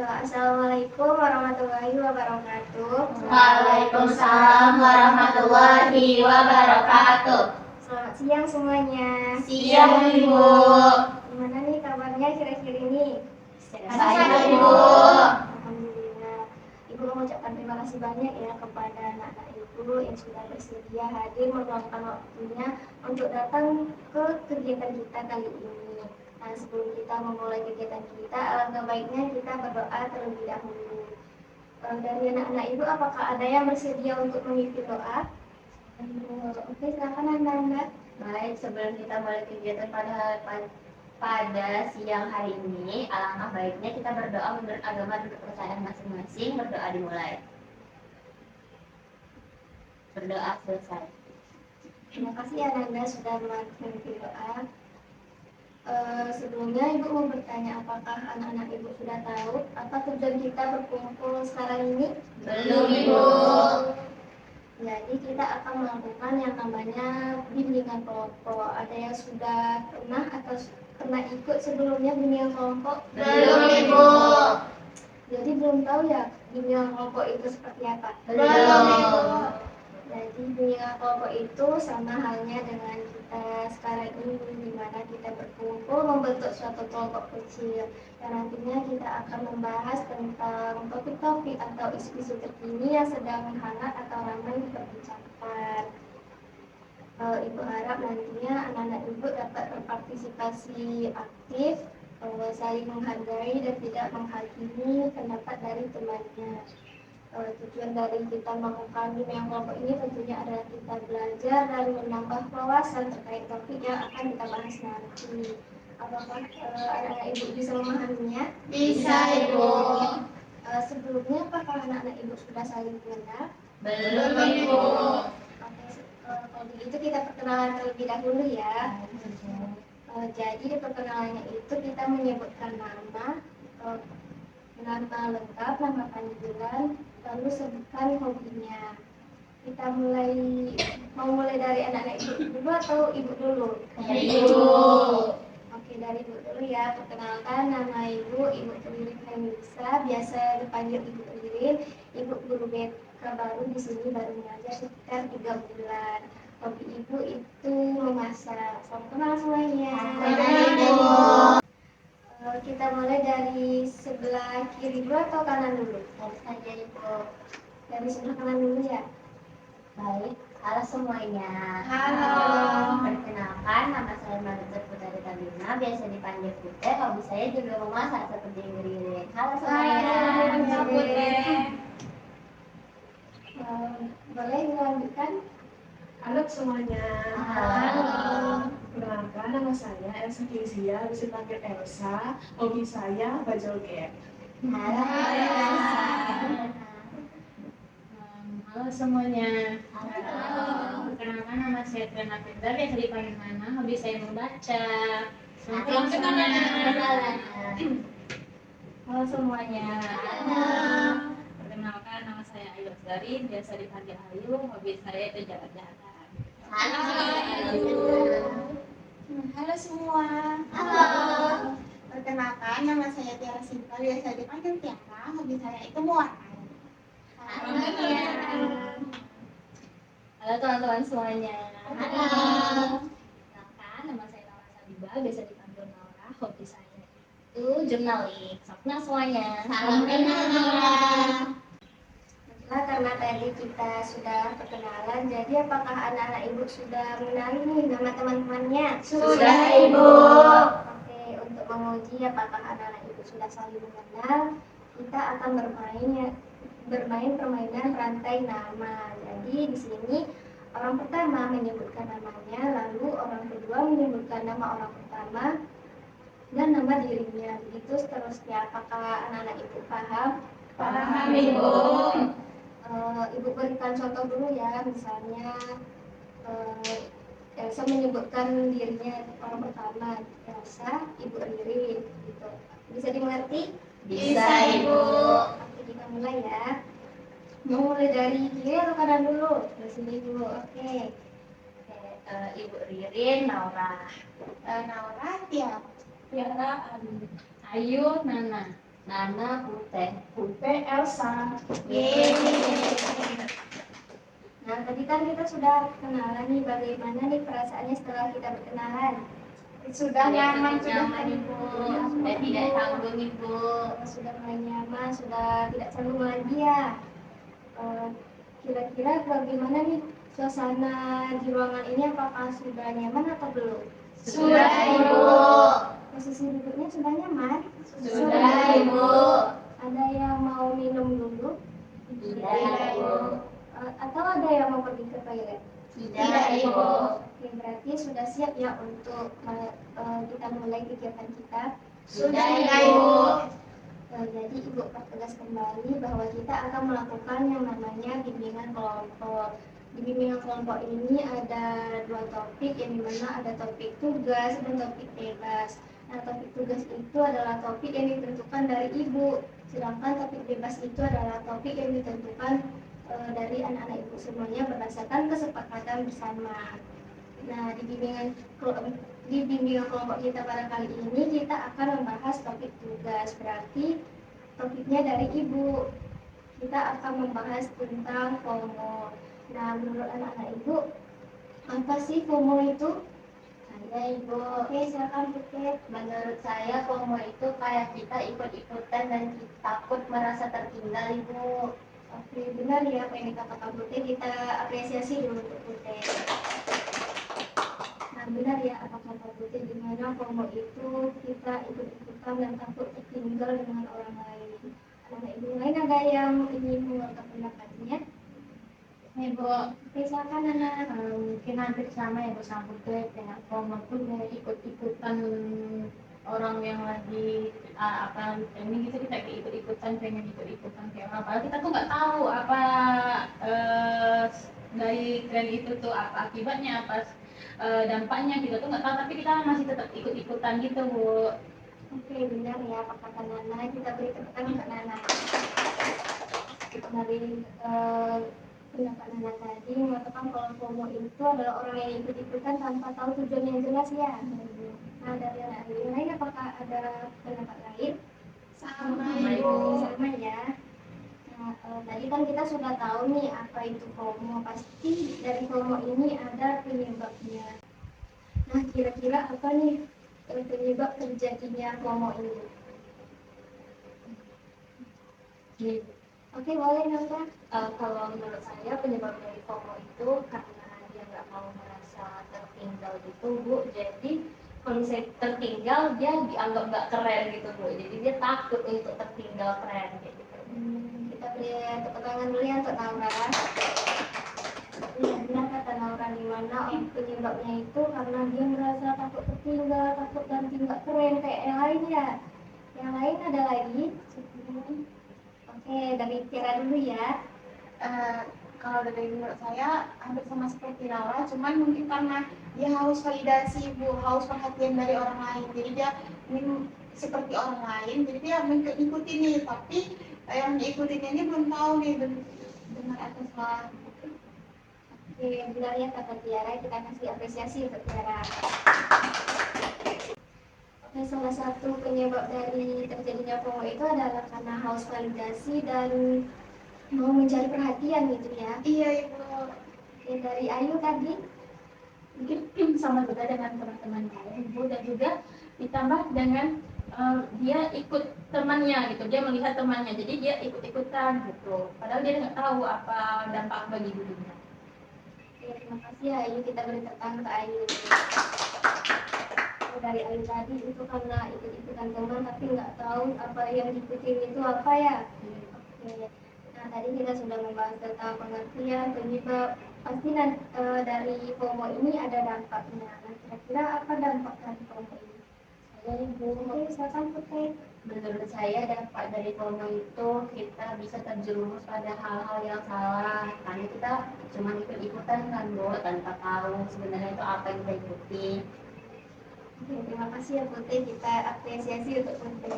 Assalamualaikum warahmatullahi wabarakatuh. Waalaikumsalam warahmatullahi wabarakatuh. Selamat siang semuanya. Siang Ibu. Gimana nih kabarnya akhir-akhir ini? Sehat Ibu. Alhamdulillah. Ibu mengucapkan terima kasih banyak ya kepada anak-anak Ibu yang sudah bersedia hadir meluangkan waktunya untuk datang ke kegiatan kita kali ini. Nah, sebelum kita memulai kegiatan kita, alangkah baiknya kita berdoa terlebih dahulu. Dari anak-anak Ibu, apakah ada yang bersedia untuk memimpin doa? Oke, silakan Anda. Baik, sebelum kita mulai kegiatan pada siang hari ini, alangkah baiknya kita berdoa menurut agama dan kepercayaan masing-masing. Berdoa dimulai. Berdoa selesai. Terima kasih Ananda sudah memimpin doa. Sebelumnya Ibu mau bertanya, apakah anak-anak Ibu sudah tahu apa tujuan kita berkumpul sekarang ini? Belum Ibu. Jadi kita akan melakukan yang namanya bimbingan kelompok. Ada yang sudah pernah atau pernah ikut sebelumnya bimbingan kelompok? Belum Ibu. Jadi belum tahu ya bimbingan kelompok itu seperti apa? Belum Ibu. Jadi bimbingan kelompok itu sama halnya dengan kita sekarang ini, di mana kita berkumpul membentuk suatu kelompok kecil. Dan nantinya kita akan membahas tentang topik-topik atau isu-isu terkini yang sedang hangat atau ramai diperbincangkan. Ibu harap nantinya anak-anak Ibu dapat berpartisipasi aktif, saling menghargai dan tidak menghakimi pendapat dari temannya. Tujuan dari kita melakukan bimbingan kelompok ini tentunya adalah kita belajar dan menambah wawasan terkait topik yang akan kita bahas nanti. Apakah anak-anak Ibu bisa memahaminya? Bisa Ibu. Sebelumnya apakah anak-anak Ibu sudah saling mengenal? Belum Ibu. Oke, kalau begitu kita perkenalan terlebih dahulu ya. Jadi di perkenalannya itu kita menyebutkan nama lengkap, nama panggilan, lalu sebutkan hobinya. Kita mau mulai dari anak-anak Ibu dulu atau Ibu dulu? Ibu. Oke, dari Ibu dulu ya. Perkenalkan, nama Ibu Tririn Henisa, biasa dipanggil Ibu Tririn. Ibu guru BK baru di sini, baru mengajar sekitar 3 bulan. Hobi Ibu itu memasak. Salam kenal semuanya. Ibu. Kita mulai dari sebelah kiri dulu atau kanan dulu? Dari saja Ibu. Dari sebelah kanan dulu ya. Baik, halo semuanya. Halo. Perkenalkan, nama saya Maria Putri Tabina, biasa dipanggil Putri. Hobi saya juga memasak seperti Ibu Ririn. Halo semuanya. Halo Putri. Boleh dilanjutkan? Halo semuanya. Halo. Perkenalkan, nama saya Elsa Kezia, bisa dipanggil Elsa. Hobi saya baca game. Halo. Halo semuanya. Halo. Perkenalkan, nama saya Triana Pintar, biasa dipanggil Nana. Hobi saya membaca. Halo semuanya. Halo semuanya. Perkenalkan, nama saya Ayu Asgari, biasa dipanggil Ayu. Hobi saya itu jalan-jalan. Halo. Halo semua. Halo. Perkenalkan, nama saya Tiara Simpel, biasa dipanggil Tiara. Hobi saya itu mewarnai. Halo teman-teman semuanya. Halo. Perkenalkan, nama saya Laura Sabiba, biasa dipanggil Laura. Hobi saya itu jurnalis. Salam semuanya. Salam kenal Laura. Baiklah, karena tadi kita sudah perkenalan, jadi apakah anak-anak Ibu sudah mengenali nih nama teman-temannya? Sudah Ibu. Oke, untuk menguji apakah anak-anak Ibu sudah saling mengenal, kita akan bermain permainan rantai nama. Jadi di sini orang pertama menyebutkan namanya, lalu orang kedua menyebutkan nama orang pertama dan nama dirinya. Begitu seterusnya. Apakah anak-anak Ibu paham? Paham Ibu. Ibu berikan contoh dulu ya, misalnya Elsa menyebutkan dirinya orang pertama, Elsa, Ibu Ririn, gitu. Bisa dimengerti? Bisa Ibu. Oke, kita mulai ya. Mau mulai dari kiri atau kanan dulu? Dari sini dulu, oke. Ibu Ririn, Naura. Naura, Tiara. Tiara, Ayu, Nana. Nana, Putih. Putih, Elsa. Nah, tadi kan kita sudah kenalan nih, bagaimana nih perasaannya setelah kita berkenalan? Sudah nyaman, sudah nyaman Ibu, sudah tidak tanggung Ibu. Sudah mulai nyaman, sudah tidak canggung lagi ya. Kira-kira bagaimana nih suasana di ruangan ini, apakah sudah nyaman atau belum? Sudah Ibu. Posisi duduknya sudah nyaman? Sudah Ibu. Ada yang mau minum dulu? Tidak Ibu. Atau ada yang mau pergi ke toilet? Tidak Ibu. Oke, berarti sudah siap ya untuk kita mulai kegiatan kita. Sudah Ibu. Jadi Ibu pertegas kembali bahwa kita akan melakukan yang namanya bimbingan kelompok. Di bimbingan kelompok ini ada dua topik, yang dimana ada topik tugas dan topik bebas. Nah, topik tugas itu adalah topik yang ditentukan dari Ibu, sedangkan topik bebas itu adalah topik yang ditentukan dari anak-anak Ibu semuanya berdasarkan kesepakatan bersama. Nah, di bimbingan kelompok kita pada kali ini kita akan membahas topik tugas, berarti topiknya dari Ibu. Kita akan membahas tentang FOMO. Nah, menurut anak-anak Ibu, apa sih FOMO itu? Ada Ibu. Oke, silakan Putih. Menurut saya FOMO itu kayak kita ikut-ikutan dan takut merasa tertinggal Ibu. Oke, benar ya apa yang dikatakan Putih, kita apresiasi dulu untuk Putih. Nah, benar ya apa kata Putih, di mana FOMO itu kita ikut-ikutan dan takut tertinggal dengan orang lain. Anak Ibu lain ada yang ingin mengungkapkan pendapatnya? Ibu, Oke, silakan Nana. mungkin hampir sama ya Bu sama Putih, dengan FOMO tuh kayak ikut-ikutan orang yang lagi apa ini gitu, kita kayak ikut-ikutan, pengen ikut-ikutan kayak apa. Padahal kita tuh nggak tahu apa dari tren itu tuh apa akibatnya, apa dampaknya, kita tuh nggak tahu, tapi kita masih tetap ikut-ikutan gitu Bu. Oke, benar ya apa kata Nana, kita beri tepuk tangan untuk Nana. Dari pendapat Nana tadi mengatakan kalau FOMO itu adalah orang yang ikut-ikutan tanpa tahu tujuan yang jelas ya. Nah, dari anak yang lain apakah ada pendapat lain? Sama Ibu. Sama ya. Nah, tadi kan kita sudah tahu nih apa itu FOMO. Pasti dari FOMO ini ada penyebabnya. Nah, kira-kira apa nih penyebab terjadinya FOMO ini? Oke, boleh Nanda. Kalau menurut saya penyebab dari FOMO itu karena dia nggak mau merasa tertinggal gitu Bu. Jadi kalau misalnya tertinggal dia dianggap nggak keren gitu Bu. Jadi dia takut untuk tertinggal keren kayak gitu. Kita beri tepuk tangan dulu ya untuk Naura. Iya, benar kata Naura, di mana penyebabnya itu karena dia merasa takut tertinggal, takut ganti nggak keren kayak yang lain ya. Yang lain ada lagi? Oke, dari Tiara dulu ya. Kalau dari menurut saya hampir sama seperti Laura, cuman mungkin karena dia haus validasi Bu, haus perhatian dari orang lain, jadi dia ingin seperti orang lain, jadi dia mengikuti nih, tapi yang diikutinya ini belum tahu nih benar atau salah. Oke, benar ya kata Tiara, kita kasih apresiasi untuk Tiara. Oke, salah satu penyebab dari terjadinya FOMO itu adalah karena haus validasi dan mau mencari perhatian gitu ya. Iya Ibu. Oke, dari Ayu tadi. Mungkin sama juga dengan teman-teman lain Bu, dan juga ditambah dengan dia ikut temannya gitu, dia melihat temannya, jadi dia ikut-ikutan gitu. Padahal dia nggak tahu apa dampak bagi dirinya. Oke, terima kasih Ayu, kita beri tepuk tangan ke Ayu. Dari Ayu tadi itu karena ikut-ikutan teman tapi nggak tahu apa yang diikutin itu apa ya. Oke. Nah, tadi kita sudah membahas tentang pengertian, penyebab. Pasti dari FOMO ini ada dampaknya. Nah, kira-kira apa dampak dari FOMO ini? Jadi Bu, Oke, silakan Putih. menurut saya dampak dari FOMO itu kita bisa terjerumus pada hal-hal yang salah, karena kita cuma ikut-ikutan kan Bu, tanpa tahu sebenarnya itu apa yang kita ikuti. Oke, terima kasih ya Putih, kita apresiasi untuk Putih.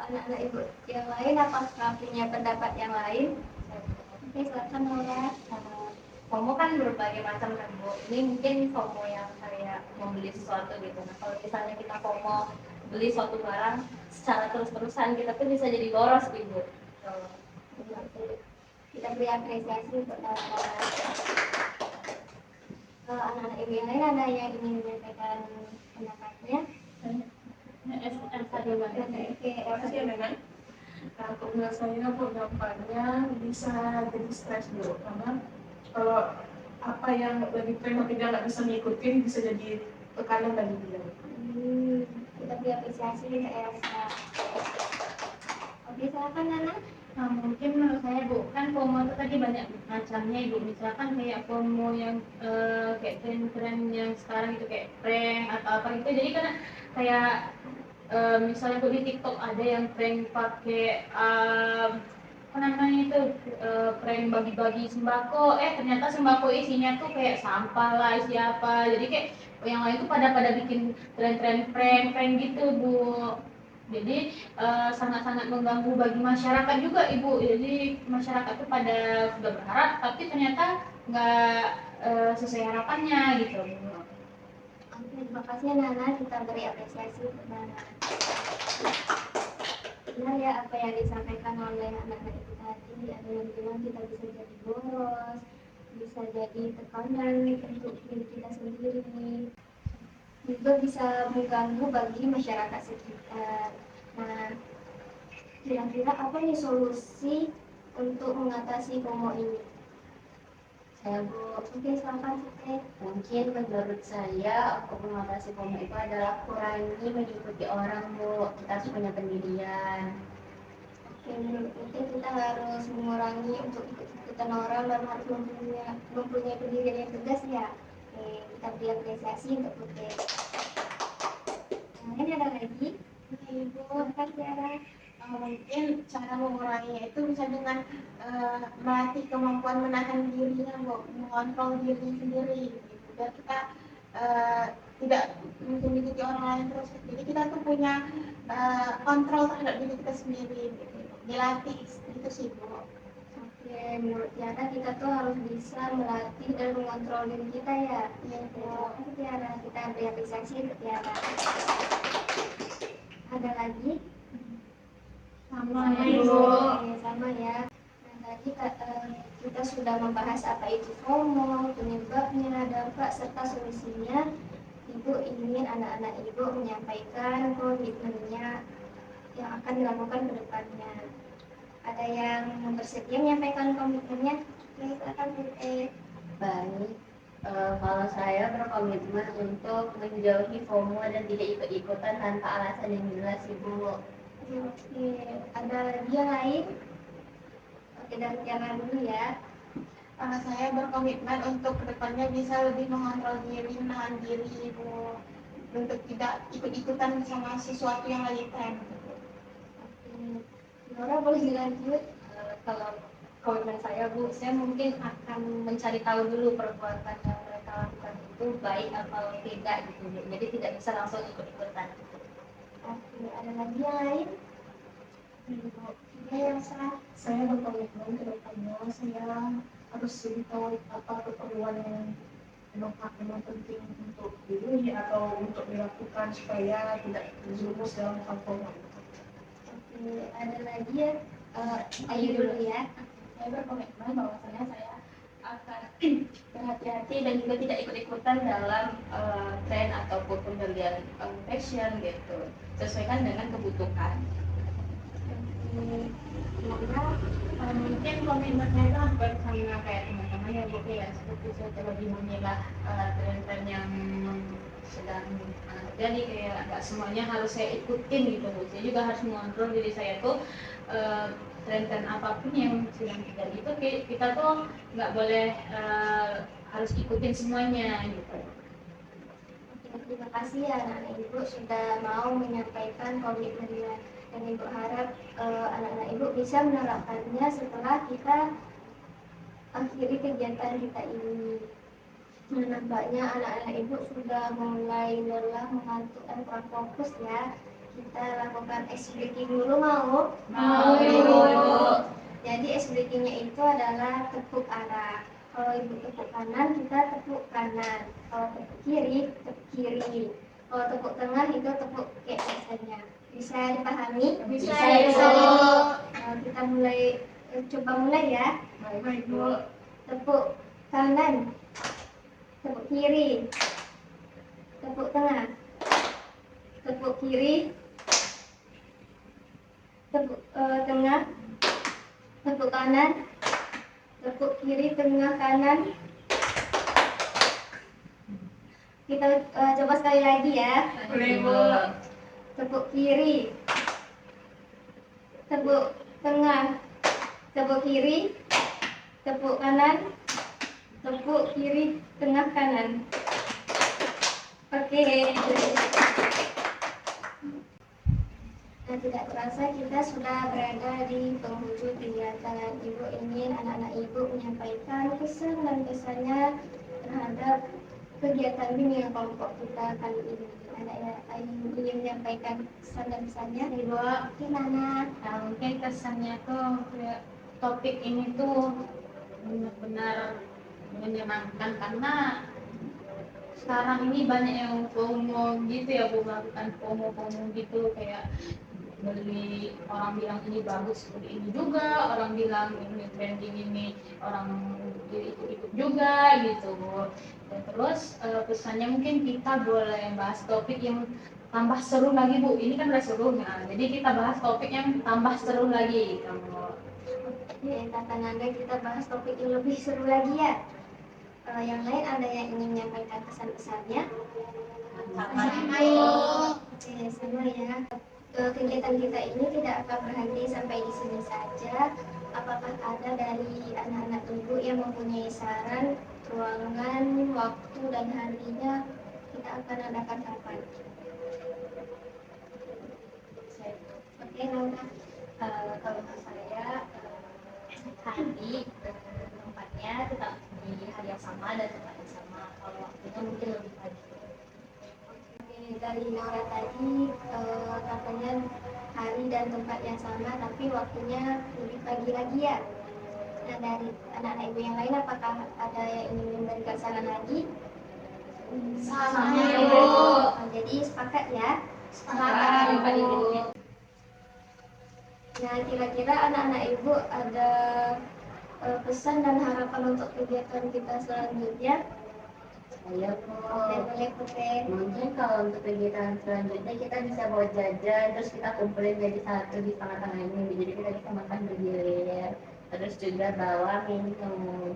Anak-anak Ibu yang lain apakah punya pendapat yang lain? Oke, silakan Laura. FOMO kan berbagai macam kan Bu. Ini mungkin FOMO yang kayak mau beli sesuatu gitu. Nah, kalau misalnya kita FOMO beli suatu barang secara terus-terusan, kita tuh bisa jadi boros ibu. Kita beri apresiasi untuk anak-anak ibu yang lain, ada yang ingin menyampaikan pendapatnya? Elsa dulu. Terima kasih ya Nenek. Nah, untuk menurut saya dampaknya bisa jadi stres dulu, karena kalau apa yang lagi tren tapi dia nggak bisa ngikutin bisa jadi tekanan bagi dia. Kita beri apresiasi untuk Elsa. Oke, silakan Nana. Nah, mungkin menurut saya Bu, kan FOMO itu tadi banyak macamnya Ibu. Misalkan kayak FOMO yang kayak tren-tren yang sekarang itu kayak prank atau apa gitu. Jadi kan kayak misalnya Bu di TikTok ada yang prank pakai apa namanya itu prank bagi-bagi sembako. Ternyata sembako isinya tuh kayak sampah lah, isi apa. Jadi kayak yang lain tuh pada bikin tren-tren prank gitu Bu. Jadi sangat-sangat mengganggu bagi masyarakat juga Ibu. Jadi masyarakat tuh pada sudah berharap tapi ternyata nggak sesuai harapannya gitu. Oke, terima kasih Nana, kita beri apresiasi untuk Nana. Benar ya apa yang disampaikan oleh anak-anak itu tadi, ada yang bilang kita bisa jadi boros, bisa jadi tekanan untuk diri kita sendiri, juga bisa mengganggu bagi masyarakat sekitar. Nah, kira-kira apa nih solusi untuk mengatasi FOMO ini? Saya Bu, Oke, silakan Siti. mungkin menurut saya untuk mengatasi FOMO itu adalah kurangi mengikuti orang Bu. Kita harus punya pendirian. Oke, menurut Siti kita harus mengurangi untuk ikut-ikutan orang dan harus mempunyai pendirian yang tegas ya. Oke, kita beri apresiasi untuk Putih. Nah, ini ada lagi. Ibu, silakan Tiara. Mungkin cara menguranginya itu bisa dengan melatih kemampuan menahan dirinya, Bu, mengontrol diri sendiri gitu. Biar kita tidak mengikuti orang lain terus. Jadi kita tuh punya kontrol terhadap diri kita sendiri gitu. Dilatih gitu sih Bu. Oke, menurut Tiara kita tuh harus bisa melatih dan mengontrol diri kita ya. Iya Bu. Oke, Tiara, kita beri apresiasi untuk Tiara. Ada lagi? Sama ya Oke, Ibu. sama ya. Nah, tadi kita sudah membahas apa itu FOMO, penyebabnya, dampak, serta solusinya. Ibu ingin anak-anak ibu menyampaikan komitmennya yang akan dilakukan ke depannya. Ada yang bersedia menyampaikan komitmennya? Oke, silakan Putih. Baik, kalau saya berkomitmen untuk menjauhi FOMO dan tidak ikut-ikutan tanpa alasan yang jelas Ibu. Oke, ada lagi yang lain? Oke, dari Tiara dulu ya. Saya berkomitmen untuk kedepannya bisa lebih mengontrol diri, menahan diri Ibu, untuk tidak ikut-ikutan sama sesuatu yang lagi tren. Oke, Nora boleh dilanjut? Kalau komitmen saya Bu, saya mungkin akan mencari tahu dulu perbuatan yang mereka lakukan itu baik atau tidak gitu Bu. Jadi tidak bisa langsung ikut-ikutan. Oke, ada lagi yang lain? Ya, yang saya berkomitmen ke depannya saya harus lebih tahu apa keperluan yang memang penting untuk diri atau untuk dilakukan supaya tidak terjerumus dalam FOMO. Oke, ada lagi ya? Ayu dulu ya. Saya berkomitmen bahwasanya saya akan berhati-hati dan juga tidak ikut-ikutan dalam tren ataupun pembelian fashion gitu, sesuaikan dengan kebutuhan. Oke, Nora. Mungkin komitmennya itu hampir sama kayak teman-teman ya Bu ya, seperti saya lebih memilah tren-tren yang sedang terjadi, kayak nggak semuanya harus saya ikutin gitu Bu. Saya juga harus mengontrol diri saya tuh tren-tren apapun yang sedang terjadi itu kita tuh nggak boleh harus ikutin semuanya gitu. Oke, terima kasih ya anak-anak ibu sudah mau menyampaikan komitmennya, dan ibu harap anak-anak ibu bisa menerapkannya setelah kita akhiri kegiatan kita ini. Nah, nampaknya anak-anak ibu sudah mulai lelah, mengantuk, dan kurang fokus ya. Kita lakukan ice breaking dulu, mau? Mau, Ibu. Jadi ice breakingnya itu adalah tepuk arah. Kalau ibu tepuk kanan, kita tepuk kanan. Kalau tepuk kiri, tepuk kiri. Kalau tepuk tengah itu tepuk kayak biasanya. Bisa dipahami? Bisa, Bisa, Bu. Kita mulai, coba mulai ya. Baik, Bu. Tepuk kanan, tepuk kiri, tepuk tengah, tepuk kiri, tepuk tengah, tepuk kanan, tepuk kiri, tengah, kanan. Kita coba sekali lagi ya. Boleh, Bu. Tepuk kiri, tepuk tengah, tepuk kiri, tepuk kanan, tepuk kiri, tengah, kanan. Oke. Nah, tidak terasa kita sudah berada di penghujung kegiatan. Ibu ingin anak-anak ibu menyampaikan kesan dan pesannya terhadap kegiatan bimbingan kelompok kita kali ini. Ada yang ingin menyampaikan kesan dan pesannya? Ibu, gimana? Nah, mungkin kesannya tuh kayak topik ini tuh benar-benar menyenangkan karena sekarang ini banyak yang FOMO gitu ya, Bu, melakukan FOMO gitu, kayak beli, orang bilang ini bagus beli ini juga, orang bilang ini trending ini, orang ikut-ikut juga gitu, Bu. Dan terus pesannya mungkin kita boleh bahas topik yang tambah seru lagi, Bu. Ini kan udah seru, nah jadi kita bahas topik yang tambah seru lagi, kamu. Oke, kata Nanda kita bahas topik yang lebih seru lagi ya. Yang lain ada yang ingin menyampaikan pesan-pesannya? Sama, Bu. Oke, sama ya. Kegiatan kita ini tidak akan berhenti sampai di sini saja. Apakah ada dari anak-anak ibu yang mempunyai saran ruangan, waktu, dan harinya kita akan adakan kapan? Oke, Nanda. Kalau menurut saya hari tempatnya tetap di hari yang sama dan tempat yang sama. Kalau waktunya mungkin lebih pagi. Oke, dari Nora tadi katanya hari dan tempat yang sama, tapi waktunya lebih pagi lagi ya. Nah, dari anak-anak ibu yang lain apakah ada yang ingin memberikan saran lagi? Sama, Ibu. Bu. Jadi sepakat ya. Sepakat, Bu. Nah, kira-kira anak-anak ibu ada pesan dan harapan untuk kegiatan kita selanjutnya? Saya Oke, boleh Putri. mungkin kalau untuk kegiatan selanjutnya kita bisa bawa jajan, terus kita kumpulin jadi satu di tengah-tengah ini, jadi kita bisa makan bergilir, terus juga bawa minum.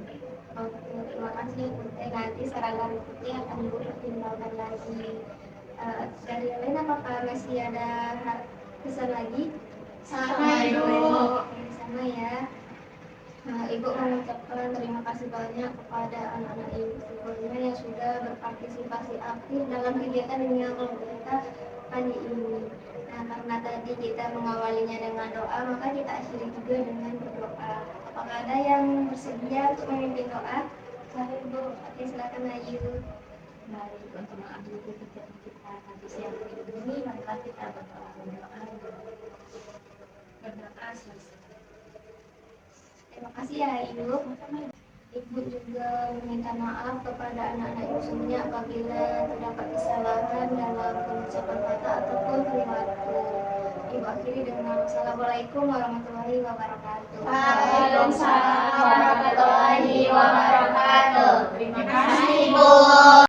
Oke, terima kasih Putri. Nanti saran dari Putri akan Ibu pertimbangkan lagi. Dari yang lain apakah masih ada pesan lagi? Sama, Ibu. Oke, sama ya. Ibu mengucapkan terima kasih banyak kepada anak-anak ibu semuanya yang sudah berpartisipasi aktif dalam kegiatan bimbingan kelompok kita pagi ini. Nah, karena tadi kita mengawalinya dengan doa, maka kita akhiri juga dengan berdoa. Apakah ada yang bersedia untuk memimpin doa? Mari Ibu, oke silakan Ayu. Mari untuk mengambil kegiatan kita nanti siang ini, marilah kita berdoa. Berdoa selesai. Terima kasih ya Ibu. Ibu juga meminta maaf kepada anak-anak ibu semuanya apabila terdapat kesalahan dalam pengucapan kata ataupun perilaku. Ibu akhiri dengan Assalamualaikum warahmatullahi wabarakatuh. Waalaikumsalam warahmatullahi wabarakatuh. Terima kasih, Bu.